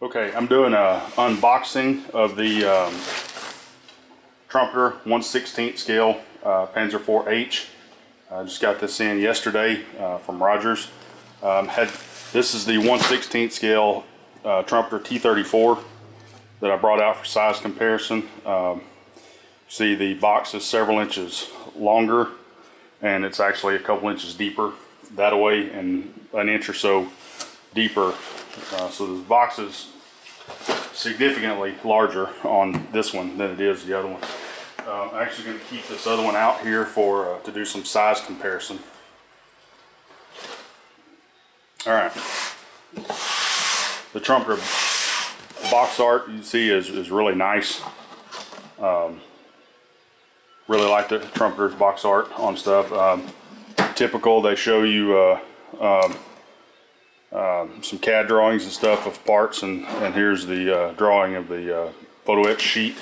Okay, I'm doing a unboxing of the Trumpeter 1/16 scale Panzer IV H. I just got this in yesterday from Rogers. This is the 1/16 scale Trumpeter T-34 that I brought out for size comparison. See, the box is several inches longer, and it's actually a couple inches deeper that way and an inch or so deeper. So the box is significantly larger on this one than it is the other one. I'm actually going to keep this other one out here for to do some size comparison. All right, the Trumpeter box art you see is really nice. Really like the Trumpeter's box art on stuff. Typical, they show you some CAD drawings and stuff of parts, and here's the drawing of the photo etch sheet.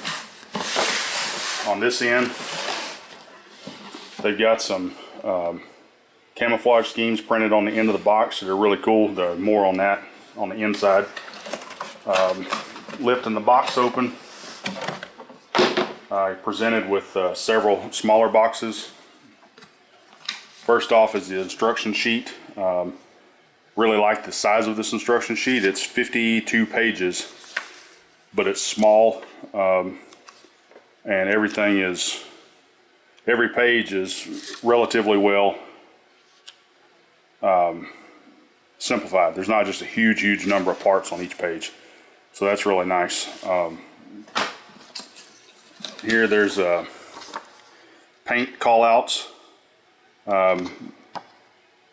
On this end, they've got some camouflage schemes printed on the end of the box that are really cool. There's more on that on the inside. Lifting the box open, presented with several smaller boxes. First off is the instruction sheet. Really like the size of this instruction sheet. It's 52 pages, but it's small, and every page is relatively well simplified. There's not just a huge number of parts on each page, so that's really nice. Here there's paint callouts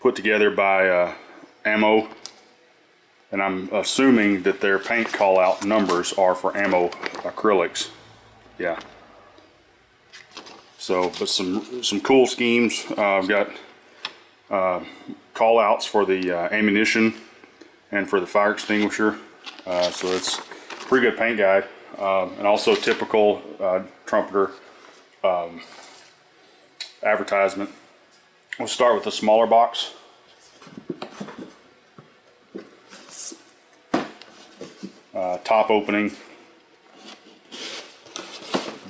put together by ammo, and I'm assuming that their paint call out numbers are for ammo acrylics. Yeah. So, but some cool schemes. I've got call outs for the ammunition and for the fire extinguisher. So it's a pretty good paint guide, and also typical Trumpeter advertisement. We'll start with the smaller box. Top opening.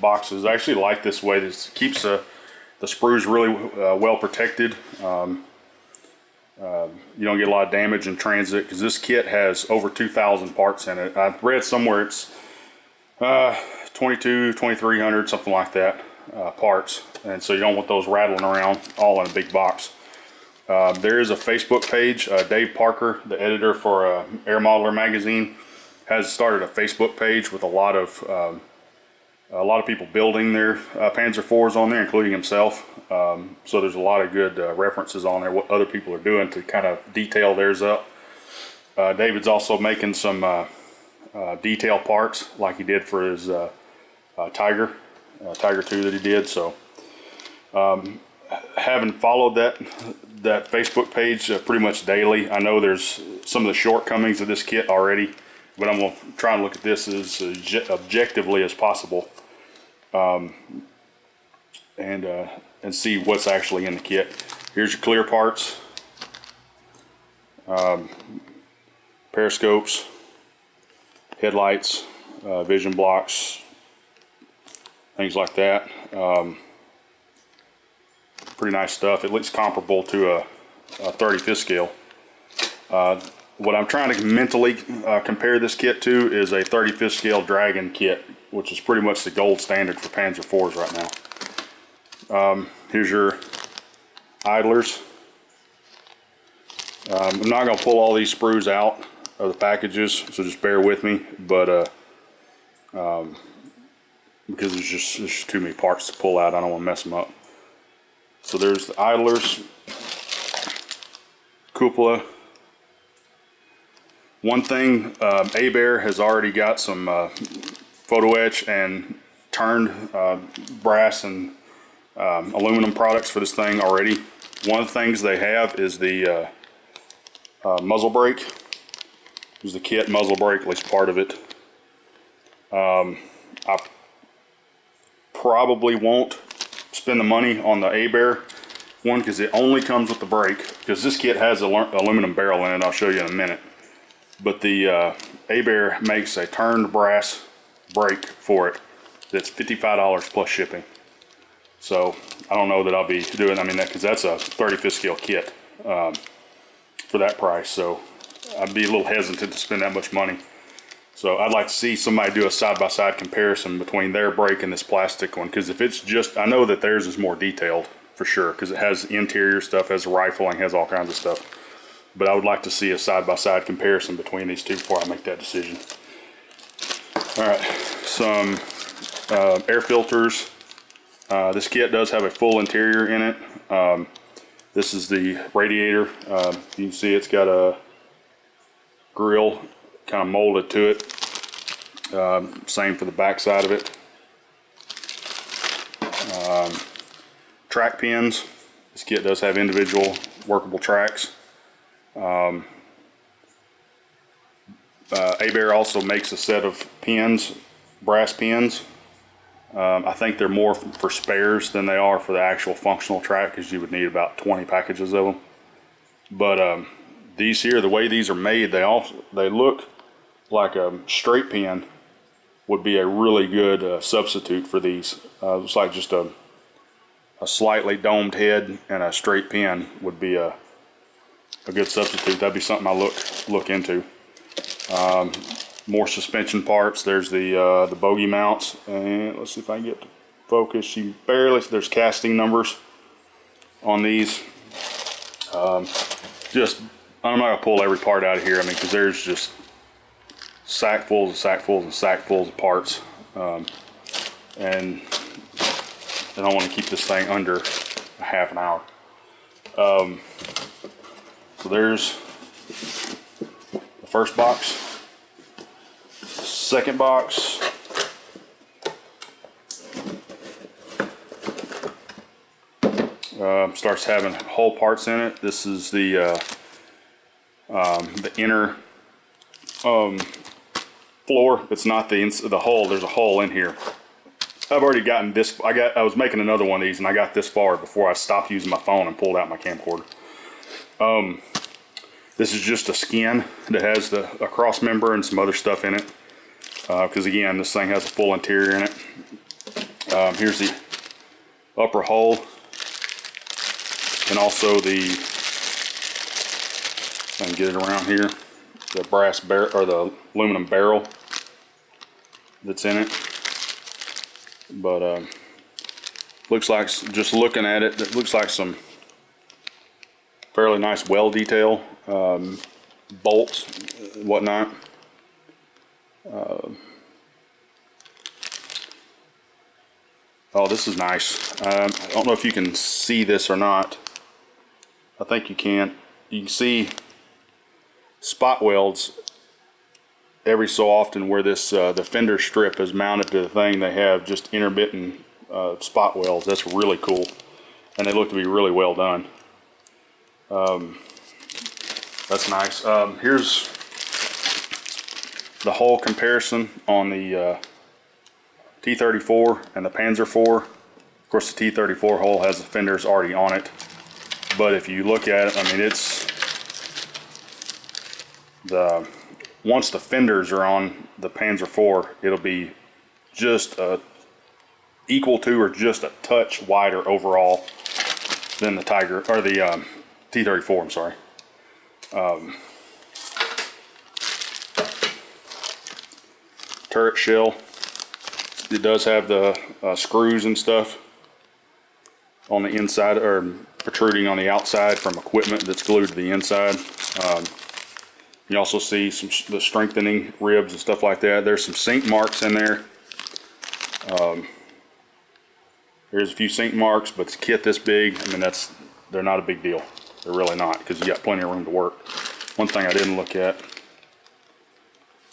Boxes. I actually like this way. This keeps the sprues really well protected. You don't get a lot of damage in transit because this kit has over 2,000 parts in it. I've read somewhere it's 2,300, something like that, parts, and so you don't want those rattling around all in a big box. There is a Facebook page. Dave Parker, the editor for Air Modeler magazine, has started a Facebook page with a lot of people building their Panzer IVs on there, including himself. So there's a lot of good references on there, what other people are doing to kind of detail theirs up. David's also making some detail parts like he did for his Tiger II that he did. So having followed that Facebook page pretty much daily, I know there's some of the shortcomings of this kit already, but I'm going to try and look at this as objectively as possible, and see what's actually in the kit. Here's your clear parts, periscopes, headlights, vision blocks, things like that. Pretty nice stuff. It looks comparable to a 35th scale. What I'm trying to mentally compare this kit to is a 35th scale Dragon kit, which is pretty much the gold standard for Panzer IVs right now. Here's your idlers. I'm not going to pull all these sprues out of the packages, so just bear with me, but because there's just too many parts to pull out, I don't want to mess them up. So there's the idlers, cupola. One thing, A-Bear has already got some photo etch and turned brass and aluminum products for this thing already. One of the things they have is the muzzle brake. There's the kit muzzle brake, at least part of it. I probably won't spend the money on the A-Bear one because it only comes with the brake, because this kit has an aluminum barrel in it. I'll show you in a minute. But the Abear makes a turned brass brake for it that's $55 plus shipping. So I don't know that I'll be doing, I mean, because that's a 35th scale kit for that price. So I'd be a little hesitant to spend that much money. So I'd like to see somebody do a side-by-side comparison between their brake and this plastic one. Because if it's just, I know that theirs is more detailed for sure, because it has interior stuff, has rifling, has all kinds of stuff. But I would like to see a side-by-side comparison between these two before I make that decision. All right, some air filters. This kit does have a full interior in it. This is the radiator. You can see it's got a grill kind of molded to it. Same for the back side of it. Track pins. This kit does have individual workable tracks. Abear also makes a set of pins, brass pins. I think they're more for spares than they are for the actual functional track, because you would need about 20 packages of them. But these here, the way these are made, they look like a straight pin would be a really good substitute for these. It's like just a slightly domed head and a straight pin would be a good substitute. That'd be something I look into. More suspension parts. There's the bogey mounts, and let's see if I can get to focus. There's casting numbers on these. I'm not gonna pull every part out of here. I mean, because there's just sackfuls and sackfuls and sackfuls of parts, and I don't want to keep this thing under a half an hour. So there's the first box. Second box. Starts having whole parts in it. This is the inner floor. It's not the hole. There's a hole in here. I've already gotten this. I was making another one of these, and I got this far before I stopped using my phone and pulled out my camcorder. This is just a skin that has a cross member and some other stuff in it. Because again, this thing has a full interior in it. Here's the upper hull, and also I can get it around here, the brass barrel or the aluminum barrel that's in it. But looks like, just looking at it, it looks like some fairly nice weld detail, bolts, whatnot. Oh, this is nice. I don't know if you can see this or not. I think you can. You can see spot welds every so often where this the fender strip is mounted to the thing. They have just intermittent spot welds. That's really cool, and they look to be really well done. That's nice. Here's the hull comparison on the T-34 and the Panzer IV. Of course, the T-34 hull has the fenders already on it, but if you look at it, I mean, it's once the fenders are on the Panzer IV, it'll be just equal to or just a touch wider overall than the Tiger or the T-34. I'm sorry. Turret shell. It does have the screws and stuff on the inside, or protruding on the outside from equipment that's glued to the inside. You also see the strengthening ribs and stuff like that. There's some sink marks in there. There's a few sink marks, but the kit this big, I mean, they're not a big deal. They're really not, because you got plenty of room to work. One thing I didn't look at.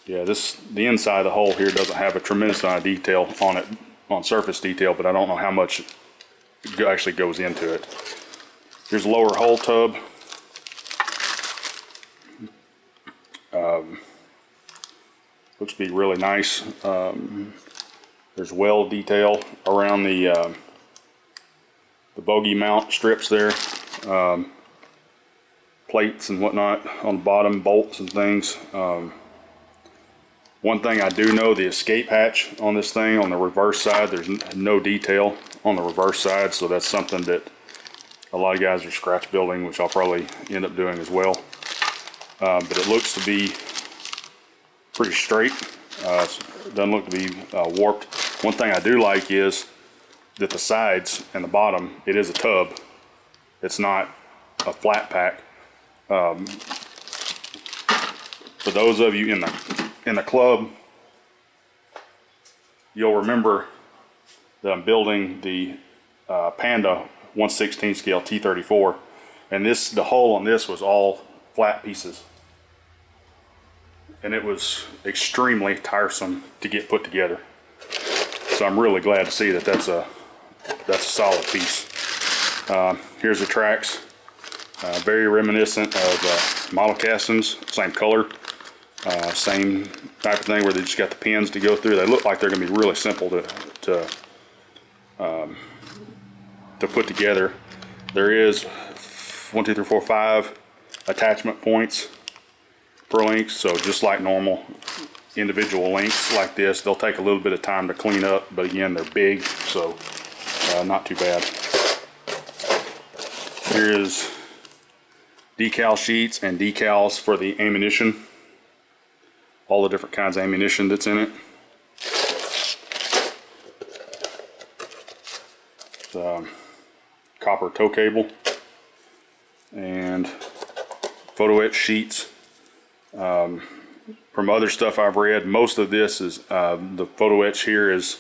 Yeah, the inside of the hull here doesn't have a tremendous amount of detail on it, on surface detail, but I don't know how much actually goes into it. Here's a lower hull tub. Looks to be really nice. There's weld detail around the bogey mount strips there. Plates and whatnot on the bottom, bolts and things. One thing I do know, the escape hatch on this thing, on the reverse side, there's no detail on the reverse side, so that's something that a lot of guys are scratch building, which I'll probably end up doing as well. But it looks to be pretty straight. It doesn't look to be warped. One thing I do like is that the sides and the bottom, it is a tub. It's not a flat pack. For those of you in the club, you'll remember that I'm building the Panda 1/16 scale T-34, and the hull on this was all flat pieces, and it was extremely tiresome to get put together. So I'm really glad to see that that's a solid piece. Here's the tracks, very reminiscent of model CASMs, same color. Same type of thing where they just got the pins to go through. They look like they're going to be really simple to put together. There is 1, 2, 3, 4, 5 attachment points per link, so just like normal individual links like this, they'll take a little bit of time to clean up, but again, they're big, so not too bad. Here is decal sheets and decals for the ammunition. All the different kinds of ammunition that's in it. Copper tow cable and photo etch sheets. From other stuff I've read, most of this is the photo etch here is,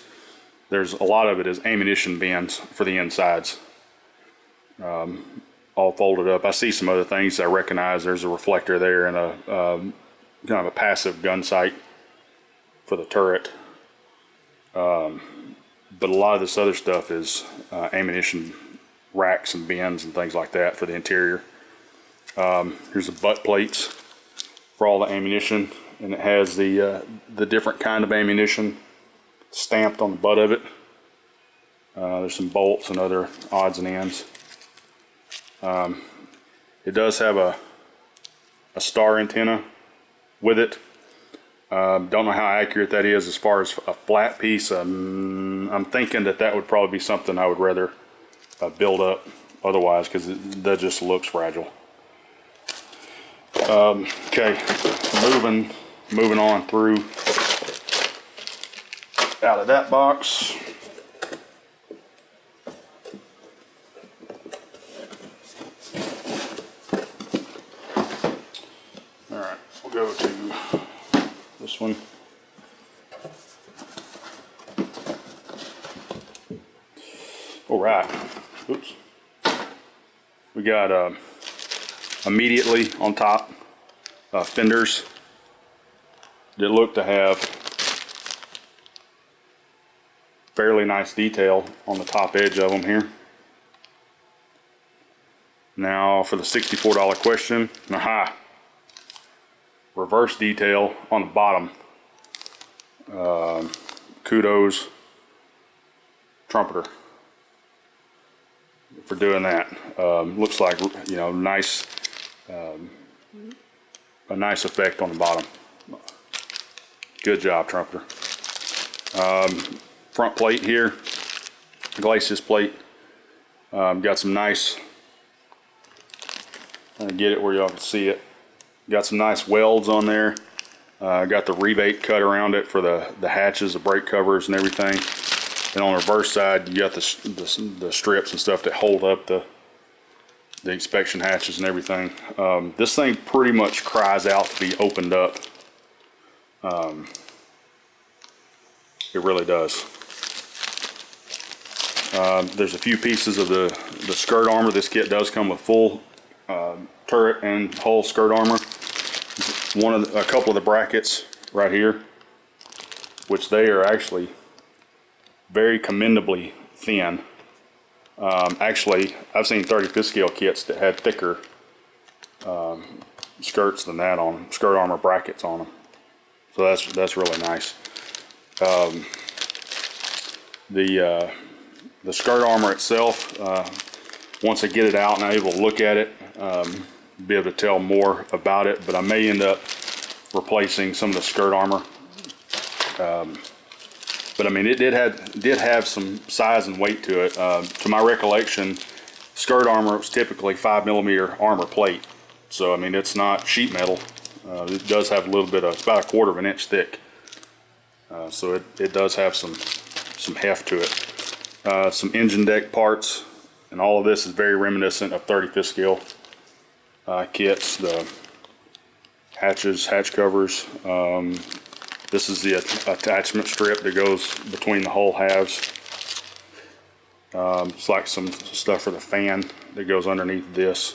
there's a lot of it is ammunition bins for the insides. All folded up. I see some other things I recognize. There's a reflector there and a kind of a passive gun sight for the turret, but a lot of this other stuff is ammunition racks and bins and things like that for the interior. Here's the butt plates for all the ammunition, and it has the different kind of ammunition stamped on the butt of it. There's some bolts and other odds and ends. It does have a star antenna with it. Don't know how accurate that is as far as a flat piece. I'm thinking that would probably be something I would rather build up otherwise, because that just looks fragile. Okay, moving on through out of that box. Go to this one. All right. Oops. We got immediately on top fenders that look to have fairly nice detail on the top edge of them here. Now for the $64 question. Aha. Reverse detail on the bottom. Kudos, Trumpeter, for doing that. Looks like, you know, nice, a nice effect on the bottom. Good job, Trumpeter. Front plate here, glacis plate. Got some nice. Get it where y'all can see it. Got some nice welds on there. Got the rebate cut around it for the hatches, the brake covers and everything. And on the reverse side, you got the strips and stuff that hold up the inspection hatches and everything. This thing pretty much cries out to be opened up. It really does. There's a few pieces of the skirt armor. This kit does come with full turret and hull skirt armor. A couple of the brackets right here, which they are actually very commendably thin. Actually, I've seen 35th scale kits that had thicker skirts than that on them, skirt armor brackets on them. So that's really nice. The skirt armor itself, once I get it out and I'm able to look at it, be able to tell more about it, but I may end up replacing some of the skirt armor But I mean, it did have some size and weight to it. To my recollection, skirt armor was typically 5mm armor plate. So I mean, it's not sheet metal. It does have a little bit of, it's about 1/4 of an inch thick. So it does have some heft to it. Some engine deck parts, and all of this is very reminiscent of 35th scale kits. The hatches, hatch covers. This is the attachment strip that goes between the hull halves. It's like some stuff for the fan that goes underneath this.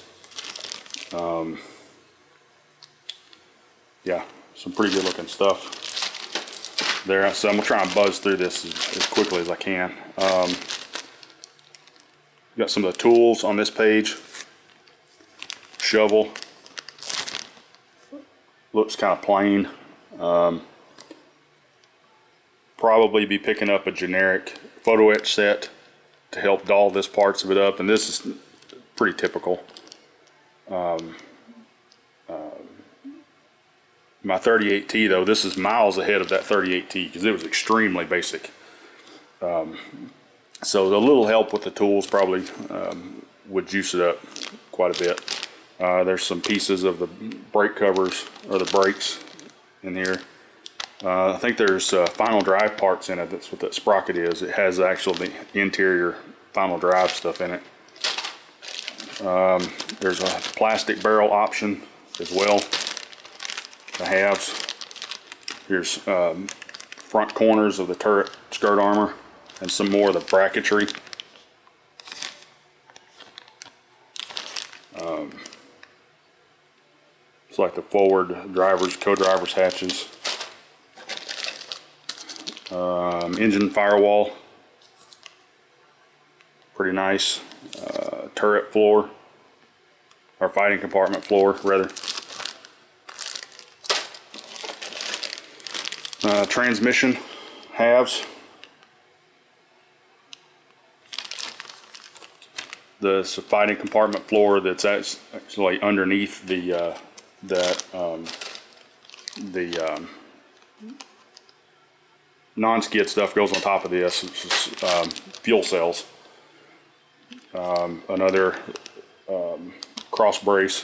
Yeah, some pretty good looking stuff there. So I'm gonna try and buzz through this as quickly as I can. Got some of the tools on this page. Shovel. Looks kind of plain. Probably be picking up a generic photo etch set to help doll this parts of it up, and this is pretty typical. My 38T though, this is miles ahead of that 38T because it was extremely basic. So a little help with the tools probably would juice it up quite a bit. There's some pieces of the brake covers, or the brakes, in here. I think there's final drive parts in it. That's what that sprocket is. It has actually the interior final drive stuff in it. There's a plastic barrel option as well. The halves. Here's front corners of the turret skirt armor and some more of the bracketry. It's like the forward drivers, co-drivers hatches. Engine firewall, pretty nice. Turret floor, or fighting compartment floor rather. Transmission halves. The fighting compartment floor that's actually underneath the non-skid stuff goes on top of this. It's just, fuel cells. Another cross brace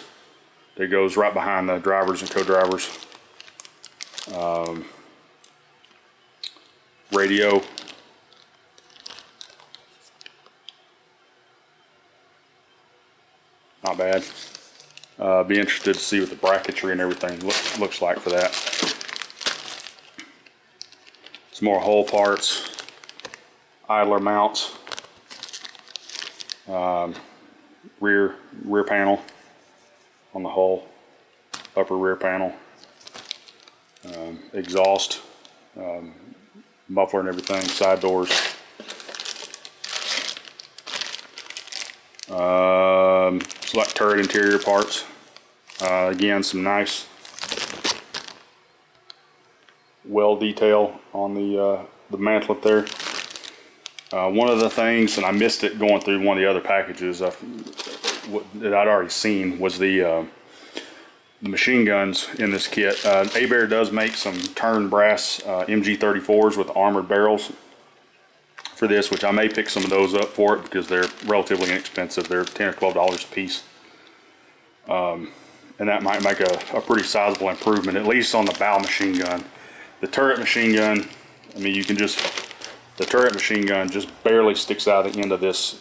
that goes right behind the drivers and co-drivers. Radio. Not bad. Be interested to see what the bracketry and everything looks like for that. Some more hull parts, idler mounts, rear panel on the hull, upper rear panel, exhaust, muffler and everything, side doors. Select turret interior parts. Again, some nice well detail on the mantlet there. One of the things, and I missed it going through one of the other packages that I'd already seen, was the machine guns in this kit. A-Bear does make some turned brass MG34s with armored barrels for this, which I may pick some of those up for it because they're relatively inexpensive. They're $10 or $12 a piece. And that might make a pretty sizable improvement, at least on the bow machine gun. The turret machine gun, I mean, the turret machine gun just barely sticks out the end of this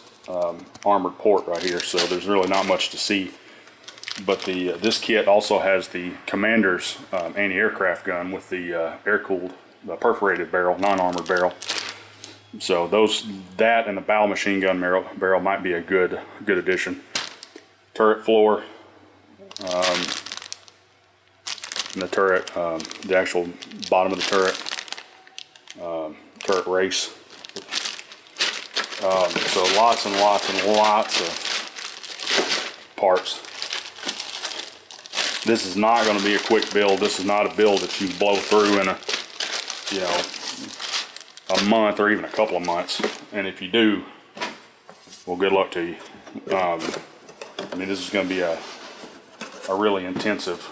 armored port right here, so there's really not much to see. But this kit also has the Commander's anti-aircraft gun with the air-cooled, the perforated barrel, non-armored barrel. So that and the bow machine gun barrel might be a good addition. Turret floor, and the turret, the actual bottom of the turret, turret race. So lots and lots and lots of parts. This is not going to be a quick build. This is not a build that you blow through in a month or even a couple of months. And if you do, well, good luck to you. I mean, this is going to be a really intensive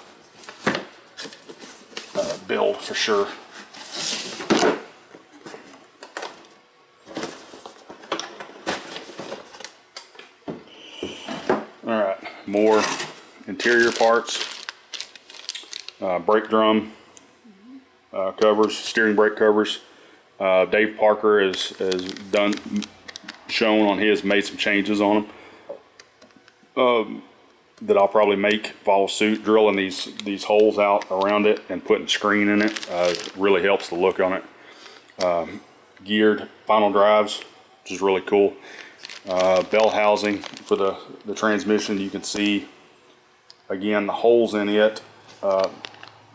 build for sure. more interior parts, brake drum covers, steering brake covers. Dave Parker has shown on his, made some changes on them that I'll probably follow suit, drilling these holes out around it and putting screen in it. Really helps the look on it. Geared final drives, which is really cool. Bell housing for the transmission. You can see again the holes in it,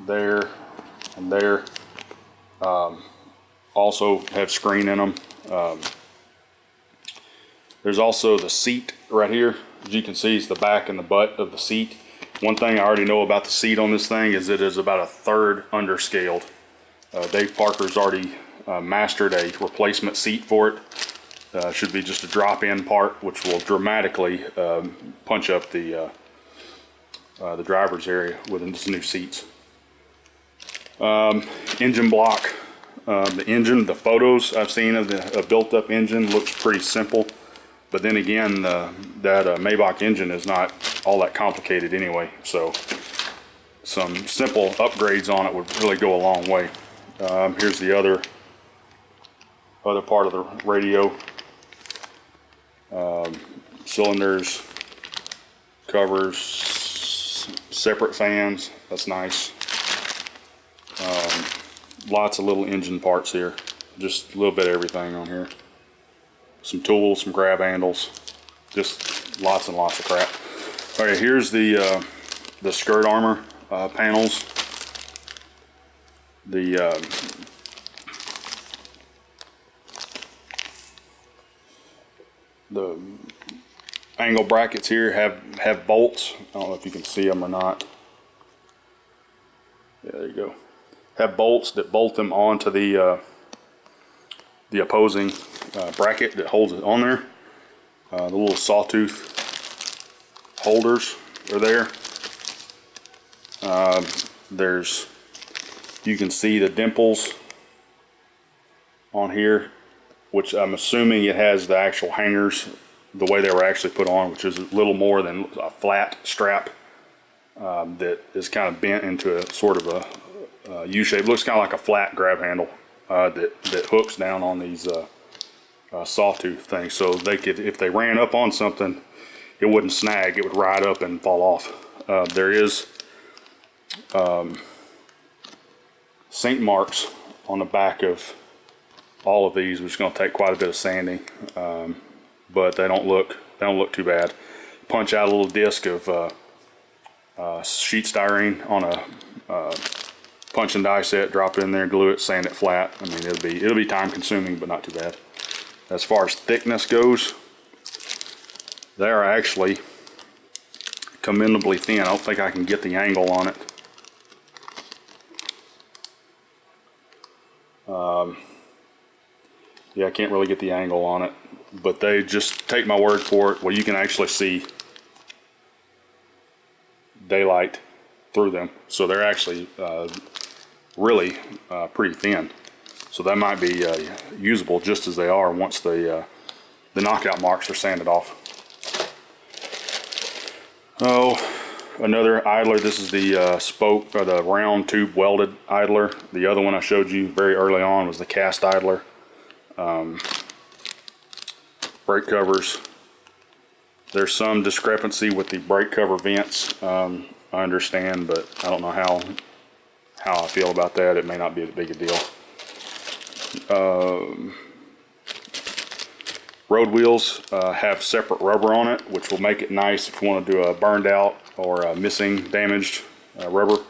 there and there. Also have screen in them. There's also the seat right here. As you can see, it's the back and the butt of the seat. One thing I already know about the seat on this thing is it is about 1/3 underscaled. Dave Parker's already mastered a replacement seat for it. Should be just a drop-in part, which will dramatically punch up the driver's area with these new seats. Engine block. The engine, the photos I've seen of a built-up engine looks pretty simple, but then again, that Maybach engine is not all that complicated anyway. So some simple upgrades on it would really go a long way. Here's the other part of the radio. Cylinders, covers, separate fans. That's nice. Lots of little engine parts here. Just a little bit of everything on here. Some tools, some grab handles. Just lots and lots of crap. Okay, here's the skirt armor panels. The angle brackets here have bolts. I don't know if you can see them or not. Yeah, there you go. Have bolts that bolt them onto the opposing bracket that holds it on there. The little sawtooth holders are there. You can see the dimples on here, which I'm assuming it has the actual hangers the way they were actually put on, which is a little more than a flat strap that is kind of bent into a sort of a U-shape. Looks kind of like a flat grab handle that hooks down on these sawtooth things, so they could, if they ran up on something, it wouldn't snag. It would ride up and fall off. There is sink marks on the back of all of these, which is going to take quite a bit of sanding, but they don't look too bad. Punch out a little disc of sheet styrene on a punch and die set, drop it in there, glue it, sand it flat. I mean, it'll be time consuming, but not too bad. As far as thickness goes, they are actually commendably thin. I don't think I can get the angle on it. Yeah, I can't really get the angle on it, but they just take my word for it. Well, you can actually see daylight through them, so they're actually really pretty thin. So that might be usable just as they are once the knockout marks are sanded off. Oh, another idler. This is the spoke, or the round tube welded idler. The other one I showed you very early on was the cast idler. Brake covers. There's some discrepancy with the brake cover vents. I understand, but I don't know how I feel about that. It may not be as big a deal. Road wheels have separate rubber on it, which will make it nice if you want to do a burned out or a missing, damaged rubber.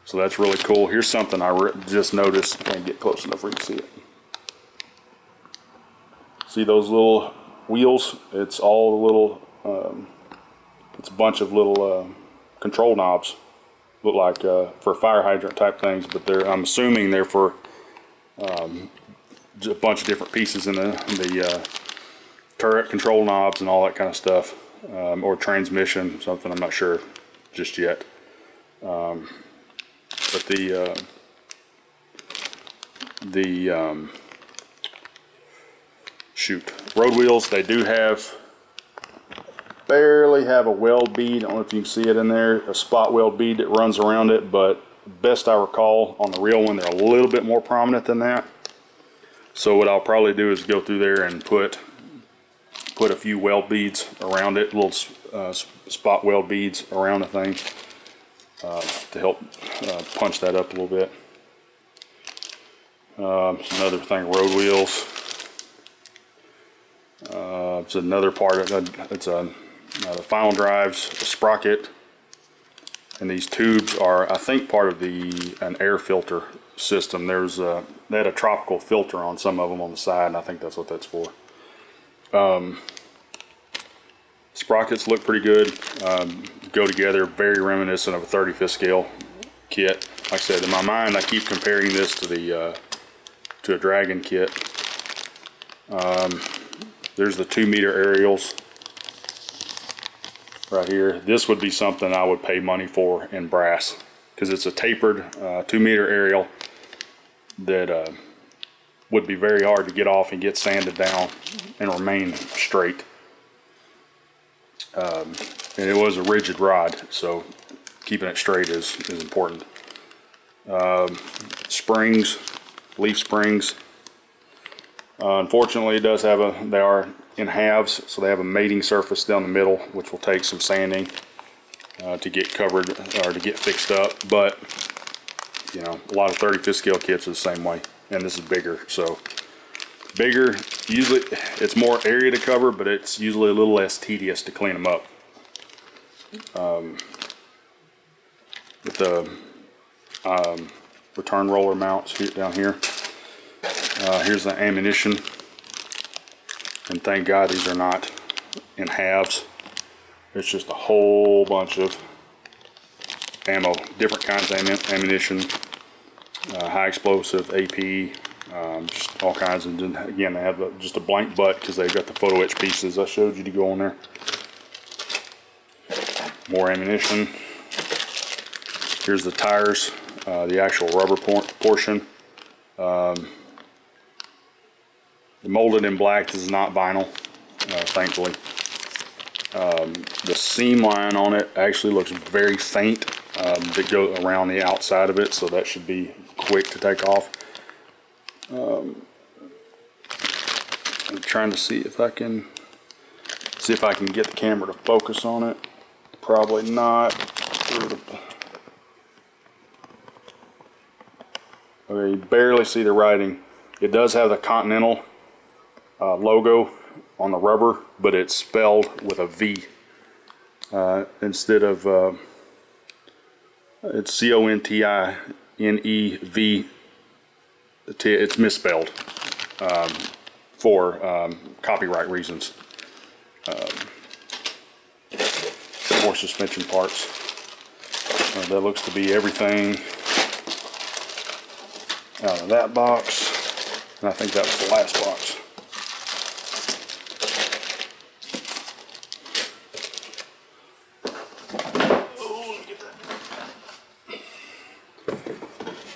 So that's really cool. Here's something I just noticed. Can't get close enough where you can see it. See those little wheels? It's all the little, it's a bunch of little control knobs. Look like for fire hydrant type things, but I'm assuming they're for a bunch of different pieces in the turret control knobs and all that kind of stuff, or transmission, something, I'm not sure just yet. But shoot, road wheels, they do have barely have a weld bead. I don't know if you can see it in there, a spot weld bead that runs around it, but best I recall on the real one, they're a little bit more prominent than that. So what I'll probably do is go through there and put a few weld beads around it, little spot weld beads around the thing to help punch that up a little bit. Another thing, road wheels. It's another part of it. It's the final drives, a sprocket, and these tubes are, I think, part of an air filter system. They had a tropical filter on some of them on the side, and I think that's what that's for. Sprockets look pretty good. Go together, very reminiscent of a 35th scale kit. Like I said, in my mind, I keep comparing this to a Dragon kit. There's the 2-meter aerials right here. This would be something I would pay money for in brass, because it's a tapered 2-meter aerial that would be very hard to get off and get sanded down and remain straight. And it was a rigid rod, so keeping it straight is important. Springs, leaf springs. Unfortunately, it does have they are in halves, so they have a mating surface down the middle, which will take some sanding to get covered or to get fixed up. But you know, a lot of 35th scale kits are the same way, and this is bigger. So bigger, usually it's more area to cover, but it's usually a little less tedious to clean them up. With the return roller mounts down here. Here's the ammunition, and thank God these are not in halves. It's just a whole bunch of ammo, different kinds of ammunition, high explosive, AP, just all kinds. And then again, they have just a blank butt because they've got the photo etch pieces I showed you to go on there. More ammunition. Here's the tires, the actual rubber portion. Molded in black. This is not vinyl, thankfully. The seam line on it actually looks very faint to go around the outside of it, so that should be quick to take off. I'm trying to see if I can get the camera to focus on it. Probably not. Okay, you barely see the writing. It does have the Continental logo on the rubber, but it's spelled with a V instead of it's CONTINEV. It's misspelled for copyright reasons. More suspension parts. That looks to be everything out of that box, and I think that was the last box.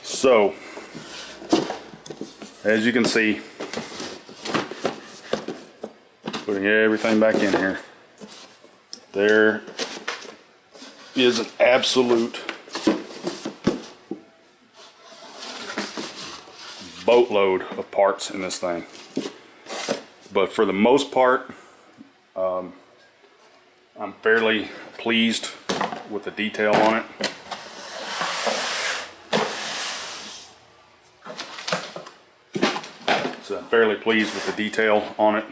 So, as you can see, putting everything back in here, there is an absolute boatload of parts in this thing. But for the most part, I'm fairly pleased with the detail on it. So I'm fairly pleased with the detail on it,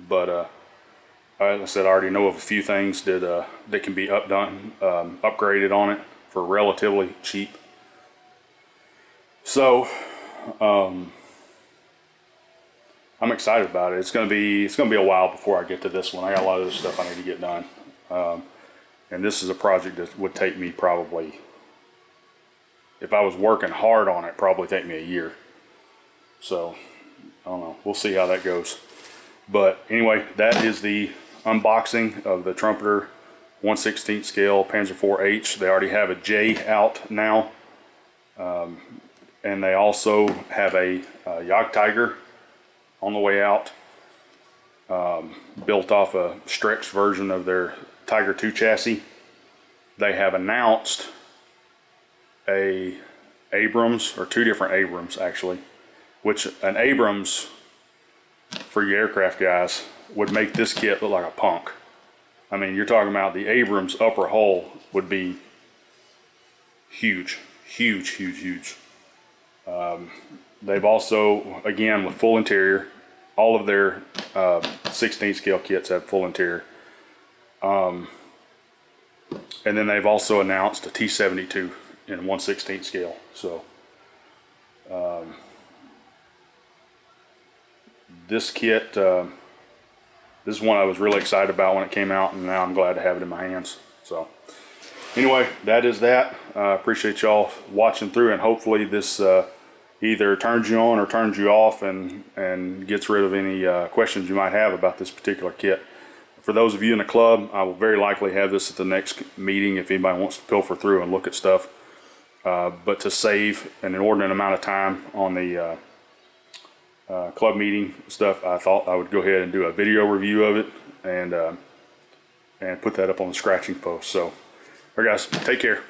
but like I said, I already know of a few things that can be upgraded on it for relatively cheap. So I'm excited about it. It's gonna be a while before I get to this one. I got a lot of this stuff I need to get done, and this is a project that would take me probably, if I was working hard on it, probably take me a year. So I don't know. We'll see how that goes. But anyway, that is the unboxing of the Trumpeter 1/16 scale Panzer IV H. They already have a J out now, and they also have a Jagdtiger on the way out. built off a stretched version of their Tiger II chassis. They have announced a Abrams, or two different Abrams actually, which an Abrams, for you aircraft guys, would make this kit look like a punk. I mean, you're talking about the Abrams upper hull would be huge, huge, huge, huge. They've also, again, with full interior, all of their 16 scale kits have full interior. And then they've also announced a T-72 in 1/16 scale. So this kit, this is one I was really excited about when it came out, and now I'm glad to have it in my hands. So anyway, that is that. Appreciate y'all watching through, and hopefully this either turns you on or turns you off, and gets rid of any questions you might have about this particular kit. For those of you in the club, I will very likely have this at the next meeting if anybody wants to pilfer through and look at stuff. But to save an inordinate amount of time on the club meeting stuff, I thought I would go ahead and do a video review of it and put that up on the scratching post. So, all right guys, take care.